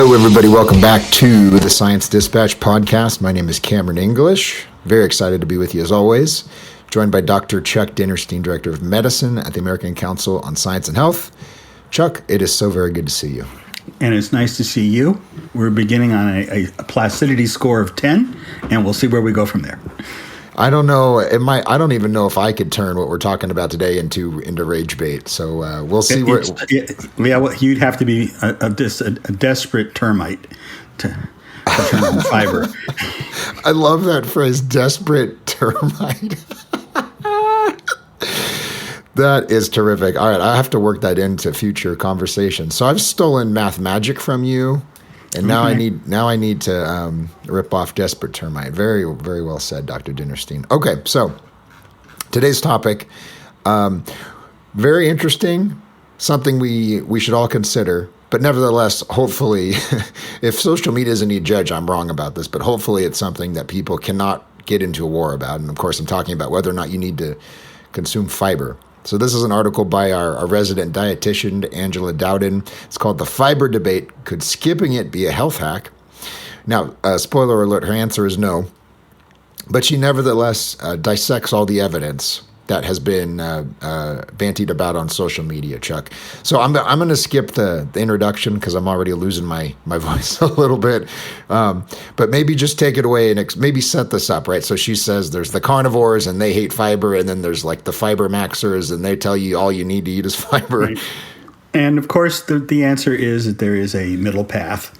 Hello, everybody. Welcome back to the Science Dispatch podcast. My name is Cameron English. Very excited to be with you as always. Joined by Dr. Chuck Dinerstein, Director of Medicine at the American Council on Science and Health. Chuck, it is so very good to see you. And it's nice to see you. We're beginning on a placidity score of 10, and we'll see where we go from there. I don't know. I don't even know if I could turn what we're talking about today into rage bait. So we'll see you'd have to be a desperate termite to turn on fiber. I love that phrase, desperate termite. That is terrific. All right, I have to work that into future conversations. So I've stolen math magic from you. And now I need to rip off desperate termite. Very, very well said, Dr. Dinerstein. Okay, so today's topic, very interesting, something we should all consider. But nevertheless, hopefully, if social media is any judge, I'm wrong about this, but hopefully it's something that people cannot get into a war about. And of course, I'm talking about whether or not you need to consume fiber. So this is an article by our resident dietitian, Angela Dowden. It's called The Fiber Debate. Could skipping it be a health hack? Now, spoiler alert, her answer is no. But she nevertheless dissects all the evidence that has been bantied about on social media, Chuck. So I'm going to skip the introduction because I'm already losing my voice a little bit. But maybe just take it away and maybe set this up, right? So she says there's the carnivores and they hate fiber, and then there's like the fiber maxers and they tell you all you need to eat is fiber. Right. And of course, the answer is that there is a middle path,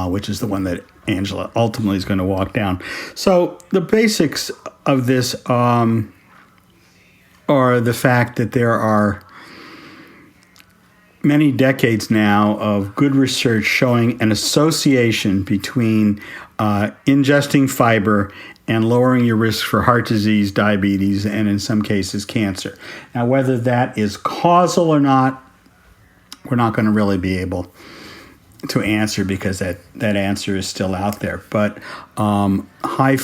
which is the one that Angela ultimately is going to walk down. So the basics of this are the fact that there are many decades now of good research showing an association between ingesting fiber and lowering your risk for heart disease, diabetes, and in some cases cancer. Now, whether that is causal or not, we're not going to really be able to answer because that answer is still out there. But high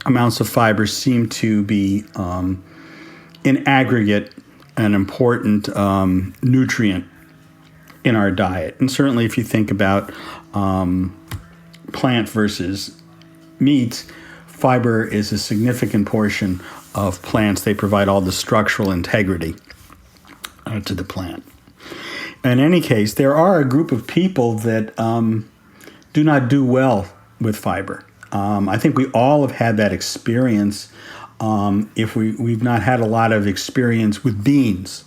amounts of fiber seem to be in aggregate, an important nutrient in our diet. And certainly if you think about plant versus meat, fiber is a significant portion of plants. They provide all the structural integrity to the plant. In any case, there are a group of people that do not do well with fiber. I think we all have had that experience. If we've not had a lot of experience with beans.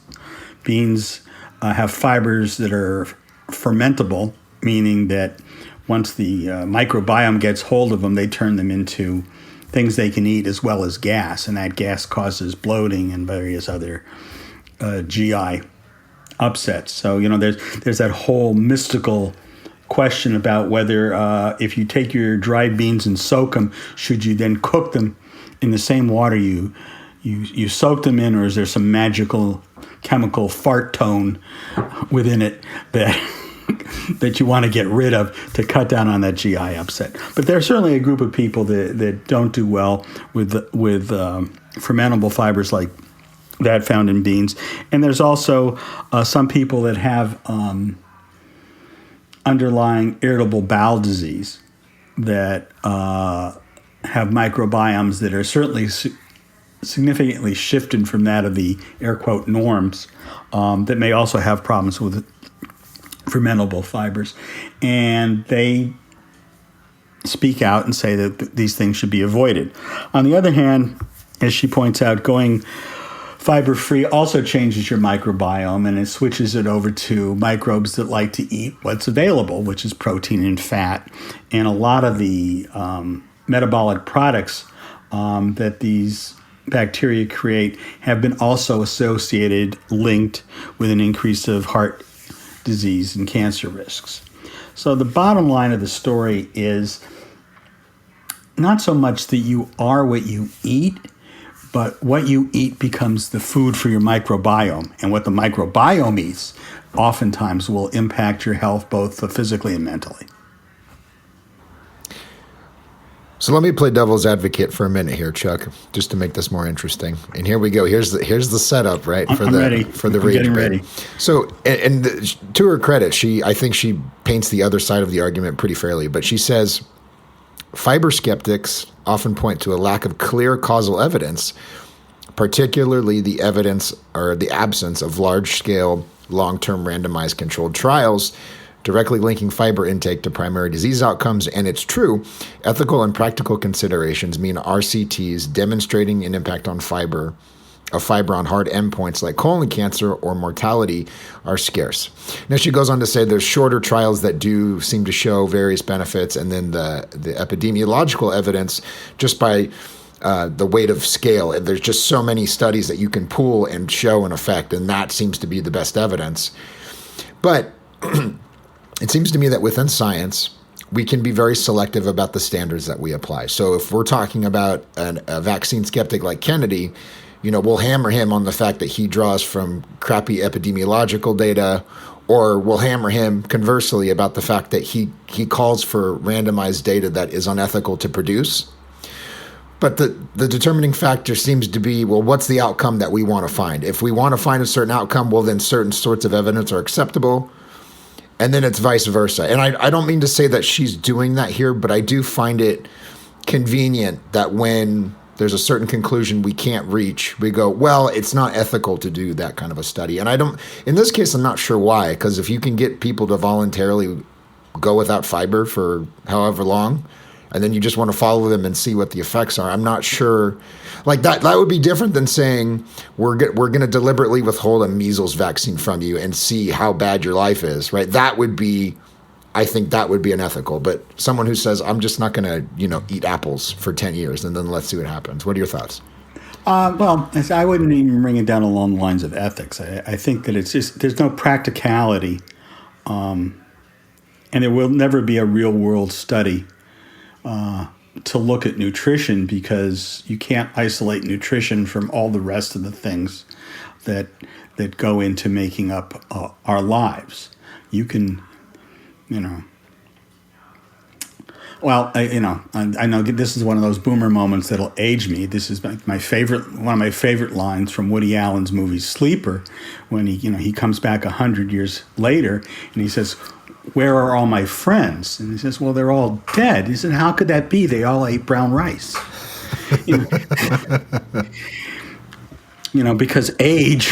Beans have fibers that are fermentable, meaning that once the microbiome gets hold of them, they turn them into things they can eat as well as gas, and that gas causes bloating and various other GI upsets. So, there's that whole mystical question about whether if you take your dried beans and soak them, should you then cook them in the same water you soak them in, or is there some magical chemical fart tone within it that you want to get rid of to cut down on that GI upset? But there's certainly a group of people that don't do well with fermentable fibers like that found in beans. And there's also some people that have underlying irritable bowel disease that have microbiomes that are certainly significantly shifted from that of the air quote norms, that may also have problems with fermentable fibers. And they speak out and say that these things should be avoided. On the other hand, as she points out, going fiber-free also changes your microbiome, and it switches it over to microbes that like to eat what's available, which is protein and fat. And a lot of the metabolic products that these bacteria create have been also linked with an increase of heart disease and cancer risks. So the bottom line of the story is not so much that you are what you eat, but what you eat becomes the food for your microbiome. And what the microbiome eats oftentimes will impact your health both physically and mentally. So let me play devil's advocate for a minute here, Chuck, just to make this more interesting. And here we go. Here's the setup, right? I'm ready. For the I'm rage getting bait. ready. So, to her credit, I think she paints the other side of the argument pretty fairly. But she says fiber skeptics often point to a lack of clear causal evidence, particularly the evidence or the absence of large-scale, long-term randomized controlled trials directly linking fiber intake to primary disease outcomes. And it's true, ethical and practical considerations mean RCTs demonstrating an impact on fiber on hard endpoints like colon cancer or mortality are scarce. Now she goes on to say there's shorter trials that do seem to show various benefits, and then the epidemiological evidence just by the weight of scale. There's just so many studies that you can pool and show an effect, and that seems to be the best evidence. But it seems to me that within science, we can be very selective about the standards that we apply. So if we're talking about a vaccine skeptic like Kennedy, we'll hammer him on the fact that he draws from crappy epidemiological data, or we'll hammer him conversely about the fact that he calls for randomized data that is unethical to produce. But the determining factor seems to be, well, what's the outcome that we want to find? If we want to find a certain outcome, well, then certain sorts of evidence are acceptable. And then it's vice versa. And I don't mean to say that she's doing that here, but I do find it convenient that when there's a certain conclusion we can't reach, we go, well, it's not ethical to do that kind of a study. And in this case, I'm not sure why, because if you can get people to voluntarily go without fiber for however long, and then you just want to follow them and see what the effects are, I'm not sure. Like that would be different than saying we're going to deliberately withhold a measles vaccine from you and see how bad your life is, right? I think that would be unethical. But someone who says, I'm just not going to, eat apples for 10 years and then let's see what happens. What are your thoughts? Well, I wouldn't even bring it down along the lines of ethics. I think that it's just, there's no practicality, and there will never be a real world study to look at nutrition, because you can't isolate nutrition from all the rest of the things that go into making up our lives. You can, well, I know this is one of those boomer moments that'll age me. This is one of my favorite lines from Woody Allen's movie Sleeper, when he comes back 100 years later and he says, "Where are all my friends?" And he says, "Well, they're all dead." He said, "How could that be? They all ate brown rice." Because age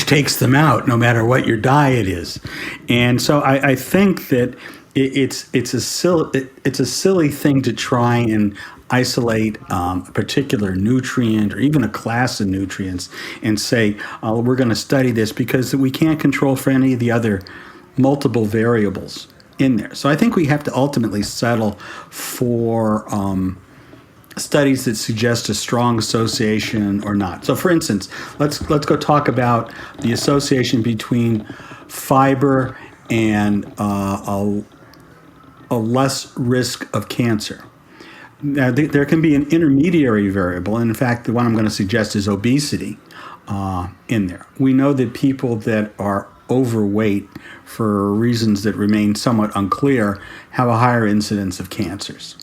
takes them out no matter what your diet is. And so I think that it's a silly thing to try and isolate a particular nutrient or even a class of nutrients and say, we're going to study this, because we can't control for any of the other multiple variables in there. So I think we have to ultimately settle for studies that suggest a strong association or not. So for instance, let's go talk about the association between fiber and a less risk of cancer. Now, there can be an intermediary variable, and in fact, the one I'm going to suggest is obesity in there. We know that people that are overweight, for reasons that remain somewhat unclear, have a higher incidence of cancers.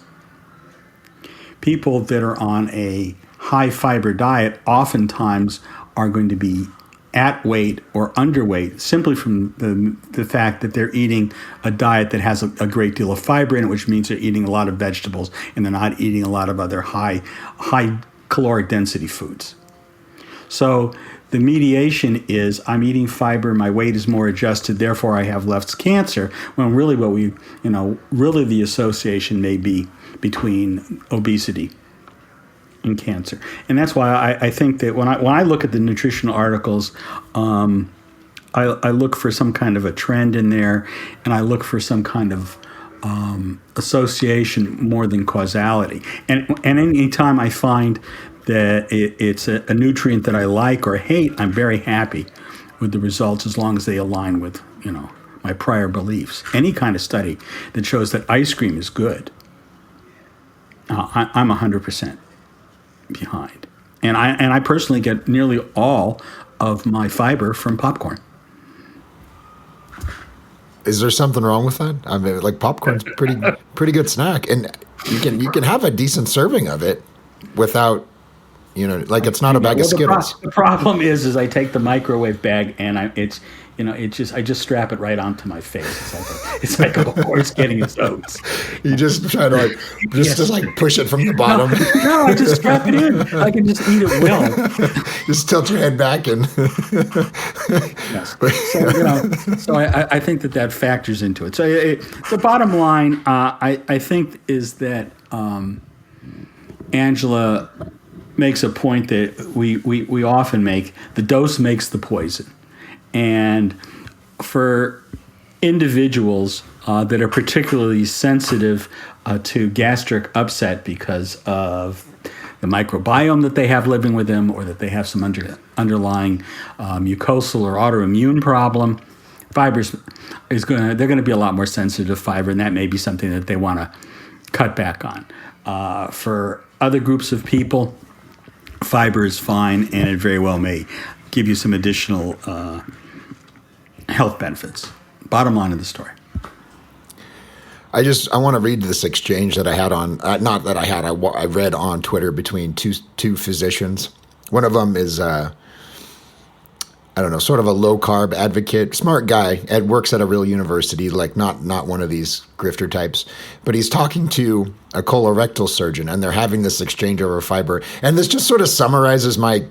People that are on a high fiber diet oftentimes are going to be at weight or underweight simply from the fact that they're eating a diet that has a great deal of fiber in it, which means they're eating a lot of vegetables and they're not eating a lot of other high caloric density foods. So the mediation is, I'm eating fiber, my weight is more adjusted, therefore I have less cancer, when really really the association may be between obesity and cancer. And that's why I think that when I look at the nutritional articles, I look for some kind of a trend in there, and I look for some kind of association more than causality. And any time I find that it's a nutrient that I like or hate, I'm very happy with the results, as long as they align with my prior beliefs. Any kind of study that shows that ice cream is good, I'm 100% behind. And I personally get nearly all of my fiber from popcorn. Is there something wrong with that? I mean, like, popcorn's pretty good snack. And You can have a decent serving of it without, like it's not a bag of Skittles. The problem is I take the microwave bag and I just strap it right onto my face. It's like a horse getting its oats. You just try to just push it from the bottom. No, I just strap it in. I can just eat it well. Just tilt your head back and. Yes. So I think that factors into it. So the bottom line, I think, is that Angela makes a point that we often make: the dose makes the poison. And for individuals that are particularly sensitive to gastric upset because of the microbiome that they have living with them, or that they have some underlying mucosal or autoimmune problem, they're going to be a lot more sensitive to fiber, and that may be something that they want to cut back on. For other groups of people, fiber is fine, and it very well may give you some additional health benefits. Bottom line of the story. I want to read this exchange that I had on, I read on Twitter between two physicians. One of them is, sort of a low carb advocate, smart guy, works at a real university, like not one of these grifter types, but he's talking to a colorectal surgeon, and they're having this exchange over fiber. And this just sort of summarizes my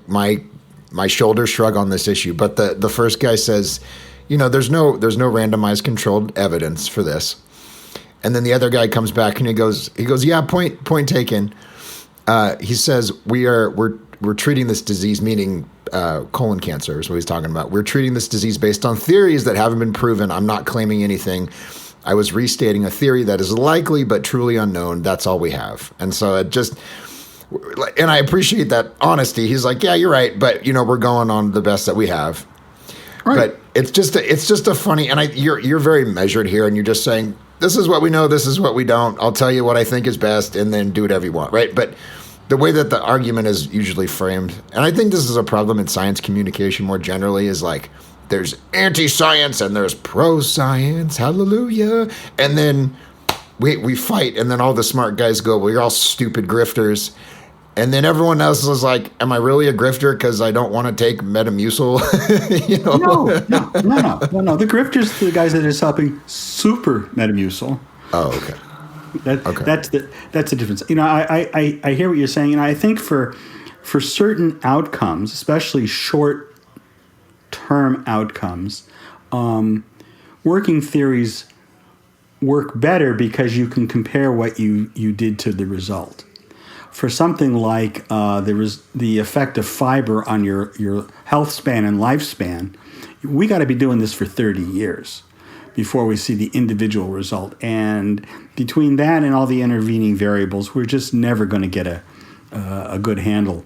shoulder shrug on this issue. But the first guy says, there's no randomized controlled evidence for this. And then the other guy comes back and he goes, yeah, point taken. He says we're treating this disease, meaning colon cancer is what he's talking about. We're treating this disease based on theories that haven't been proven. I'm not claiming anything. I was restating a theory that is likely but truly unknown. That's all we have. And so and I appreciate that honesty. He's like, yeah, you're right, but we're going on the best that we have. Right. But it's just a funny, and you're very measured here, and you're just saying, this is what we know, this is what we don't. I'll tell you what I think is best, and then do whatever you want, right? But the way that the argument is usually framed, and I think this is a problem in science communication more generally, is like, there's anti-science and there's pro-science, hallelujah, and then we fight, and then all the smart guys go, well, you're all stupid grifters. And then everyone else is like, am I really a grifter because I don't want to take Metamucil? No. The grifters are the guys that are helping super Metamucil. Oh, okay. That's the difference. I hear what you're saying, and I think for certain outcomes, especially short-term outcomes, working theories work better because you can compare what you did to the result. For something like the effect of fiber on your health span and lifespan, we got to be doing this for 30 years before we see the individual result. And between that and all the intervening variables, we're just never going to get a good handle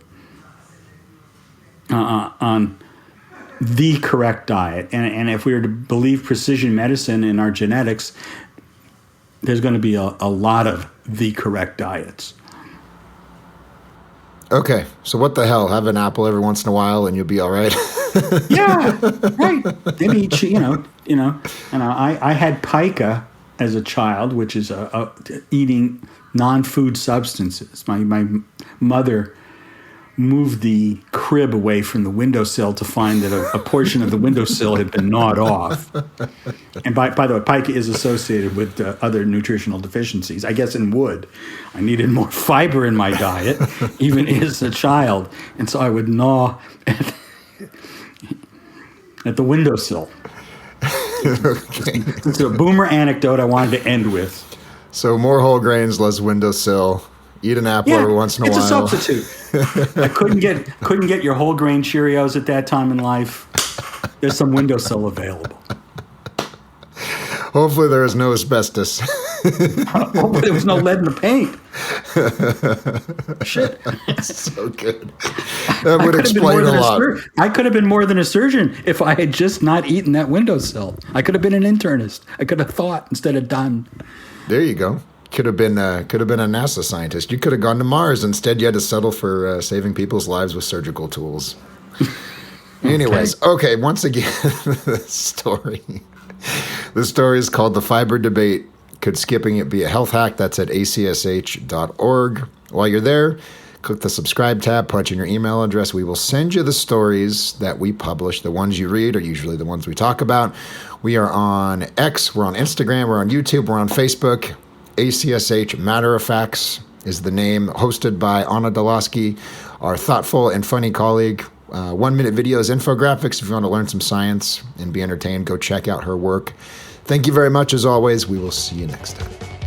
on the correct diet. And if we were to believe precision medicine and our genetics, there's going to be a lot of the correct diets. Okay, so what the hell? Have an apple every once in a while, and you'll be all right. Yeah, right. Maybe I had pica as a child, which is eating non-food substances. My mother moved the crib away from the windowsill to find that a portion of the windowsill had been gnawed off. And by the way, pica is associated with other nutritional deficiencies. I guess in wood, I needed more fiber in my diet, even as a child. And so I would gnaw at the windowsill. Okay. It's a boomer anecdote I wanted to end with. So more whole grains, less windowsill. Eat an apple every once in a while. It's a substitute. I couldn't get your whole grain Cheerios at that time in life. There's some windowsill available. Hopefully there is no asbestos. Hopefully there was no lead in the paint. Shit. So good. That would explain a lot. I could have been more than a surgeon if I had just not eaten that windowsill. I could have been an internist. I could have thought instead of done. There you go. Could have been a NASA scientist. You could have gone to Mars. Instead, you had to settle for saving people's lives with surgical tools. Anyways, okay. Once again, the story is called "The Fiber Debate: Could skipping it be a health hack? That's at acsh.org. While you're there, click the subscribe tab, punch in your email address. We will send you the stories that we publish. The ones you read are usually the ones we talk about. We are on X, we're on Instagram, we're on YouTube, we're on Facebook. ACSH Matter of Facts is the name, hosted by Anna Doloski, our thoughtful and funny colleague. 1-minute videos, infographics. If you want to learn some science and be entertained, go check out her work. Thank you very much, as always. We will see you next time.